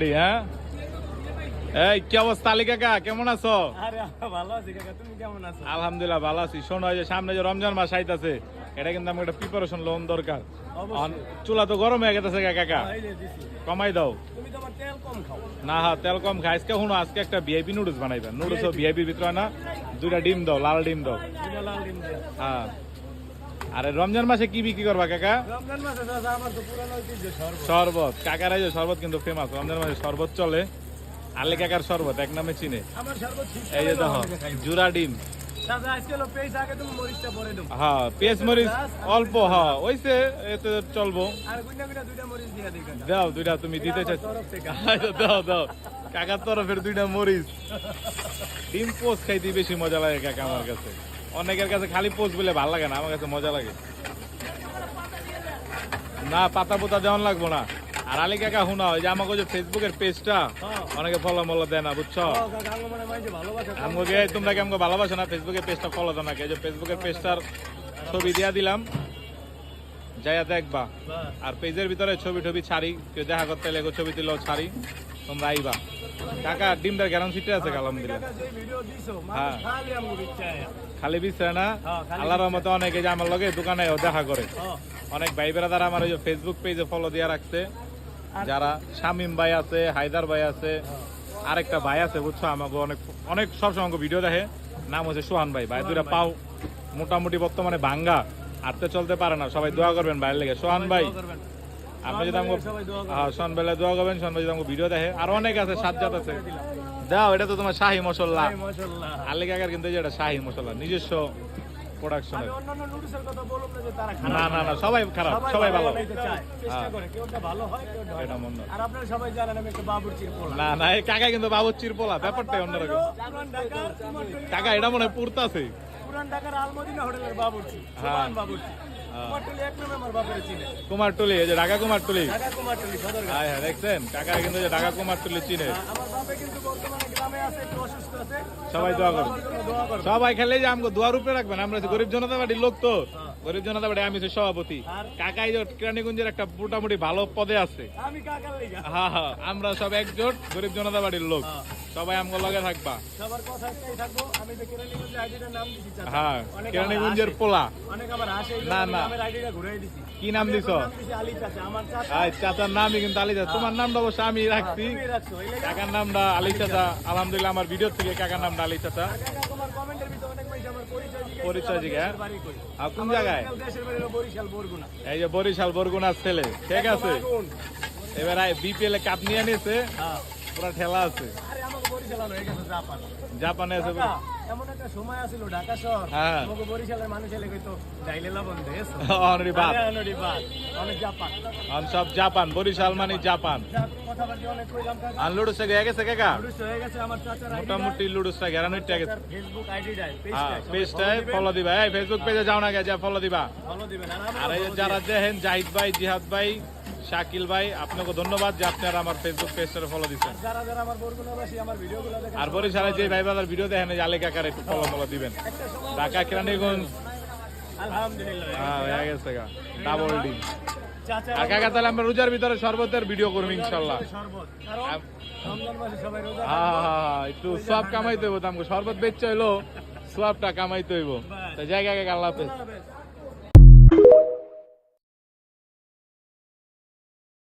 হ্যাঁ, এই কি অবস্থা আলী কাকা, কেমন আছো? ভালো আছি কাকা, তুমি কেমন আছো? আলহামদুলিল্লাহ ভালো আছি। শোনো, যে সামনে যে রমজান মাস আইতাছে, এটা কিন্তু আমার একটা প্রিপারেশন লোন দরকার। চুলা তো গরম হয়ে গেছে কাকা, কমাই দাও। তুমি তো আবার তেল কম খাও। না হ্যাঁ, তেল কম খাই। আজকে শুনো, আজকে একটা ভিআইপি নুডলস বানাইবেন। নুডলস ভিআইপির ভিতরে না, 2টা ডিম দাও, লাল ডিম দাও। হ্যাঁ, আরে রমজান মাসে কি বিক্রি করবা কাকা? রমজান মাসে আমার তো পুরানো ঐতিহ্য শরবত। কাকার এই যে শরবত কিন্তু ফেমাস, রমজান মাসে শরবত চলে। আলী কাকার শরবত এক নামে চিনে। আমার শরবত এই যে দেখো, জুরা ডিম। হ্যাঁ, পেঁয়াজ মরিচ অল্প। হ্যাঁ ওইসে, এতে চলবো। দাও 2টা, তুমি দিতে চাচ্ছ? দাও দাও, কাকার তরফের 2টা মরিচ। ডিম পোস্ট খাইতে বেশি মজা লাগে কাকা আমার কাছে। অনেকের কাছে খালি পোস্ট বলে ভালো লাগে না, আমার কাছে মজা লাগে। না, পাতা পোতা দেওয়ান লাগবো না। আর আলী কাকা শুনা, ওই যে আমাকে যে ফেসবুকের পেজটা অনেকে ফলো মলো দেয় না, বুঝছো? আমাকে তোমরা কি আমাকে ভালোবাসো না? ফেসবুকের পেজটা ফলো দাও না। যে ফেসবুকের পেজটার ছবি দিয়া দিলাম, যাইয়া দেখবা। আর পেজের ভিতরে ছবি টবি ছাড়ি, কেউ দেখা করতে লেগো ছবি দিলেও ছাড়ি, তোমরা আইবা। কাকা ডিমটার গ্যারান সিটে আছে আলহামদুলিল্লাহ। হ্যাঁ, খালি বিছরে না, আল্লাহর রহমতে অনেকে যে আমার লগে দোকানে দেখা করে। অনেক ভাই বেড়াদার আমার ওই যে ফেসবুক পেজে ফলো দিয়া রাখছে। যারা শামিম ভাই আছে, হায়দার ভাই আছে, আরেকটা ভাই আছে, বুঝছো? আমাকে অনেক অনেক সবসময় আমাকে ভিডিও দেখে। নাম হচ্ছে সোহান ভাই। ভাই 2টা পাও মোটামুটি বর্তমানে ভাঙ্গা, হাঁটতে চলতে পারে না। সবাই দোয়া করবেন ভাইয়ের লেগে। সোহান ভাই, আপনি যদি আমাকে সোহান ভাইলে দোয়া করবেন। সোহান ভাই যদি আমাকে ভিডিও দেখে। আর অনেক আছে, সাজ্জাদ আছে। দাও, এটা তো তোমার শাহী মশলা। আলী কাকার কিন্তু এটা শাহী মশলা, নিজস্ব প্রোডাকশন। না না না, সবাই খারাপ, সবাই ভালো। না না, এই কাকা কিন্তু বাবুর্চির পোলা, ব্যাপারটাই অন্যরকম। কাকা এটা মনে হয় পুরতাছে। কুমারটুলি, এই যে ঢাকা কুমারটুলি। হ্যাঁ হ্যাঁ, দেখছেন কাকা কিন্তু ঢাকা কুমারটুলি চিনে। সবাই দোয়া করুন, সবাই খেলে যে আমাকে দোয়ার উপরে রাখবেন। আমরা গরিব জনতা পার্টির লোক তো, গরিব জনতা পার্টি আমি সভাপতি। কাকাই কেরানীগঞ্জের একটা মোটামুটি ভালো পদে আছে। হ্যাঁ হ্যাঁ, আমরা সব একজোট গরিব জনতা পার্টির লোক, সবাই আমার লগে থাকবা। হ্যাঁ, কেরানীগঞ্জের পোলা। না না, কি নাম দিছ? চাচার নামই কিন্তু আলী চাচা। তোমার নামটা অবশ্য আমি রাখছি, কাকার নামটা আলী চাচা। আলহামদুলিল্লাহ, আমার ভিডিও থেকে কাকার নামটা আলী চাচা। পরিচয় জিজ্ঞা, কোন জায়গায়? এই যে বরিশাল বরগুনার ছেলে। ঠিক আছে, এবার বিপিএল এ কাপ নিয়ে নিয়েছে, পুরা ঠেলা আছে। জাপানে আছে। এমন একটা সময় আছিল ঢাকা শহর, আমাকে বরিশালের মানুষ এলে কইতো যাইলে লবণ দেশ অনরি বাপ, অনেক জাপান, সব জাপান। বরিশাল মানে জাপান। কথাবার্তা অনেক কইলাম কাকা। আর লুডুসে গিয়ে গেছে কাকা, লুডুস হয়ে গেছে আমার চাচার আইডি। মোটামুটি লুডুসটা গ্যারান্টি গেছে। ফেসবুক আইডিটাই, পেজটাই ফলো দিবা। এই ফেসবুক পেজে যাও না, যা ফলো দিবা। ফলো দিবেন। আর এই যারা দেখেন, জাহিদ ভাই, জিহাদ ভাই, শাকিল ভাই, আপনাকে ধন্যবাদ যে আপনারা আমার ফেসবুক পেজটা ফলো দিচ্ছেন। যারা যারা আমার বরগুনাবাসী আমার ভিডিওগুলো দেখেন, আর বরিশালে যে ভাই বাজার ভিডিও দেখেন, আলী কাকার একটু ফলো ফলো দিবেন। ঢাকা কেরানীগঞ্জ আলহামদুলিল্লাহ হয়ে গেছে গা, ডাবল ডি। আর কাকা, তাহলে আমরা রোজার ভিতরে শরবতের ভিডিও করবো ইনশাল্লাহ। হ্যাঁ, একটু সব কামাইতে হইব, শরবত বেচতে হইলো, সবটা কামাইতে হইব। জায়গা আল্লাহ হাফেজ।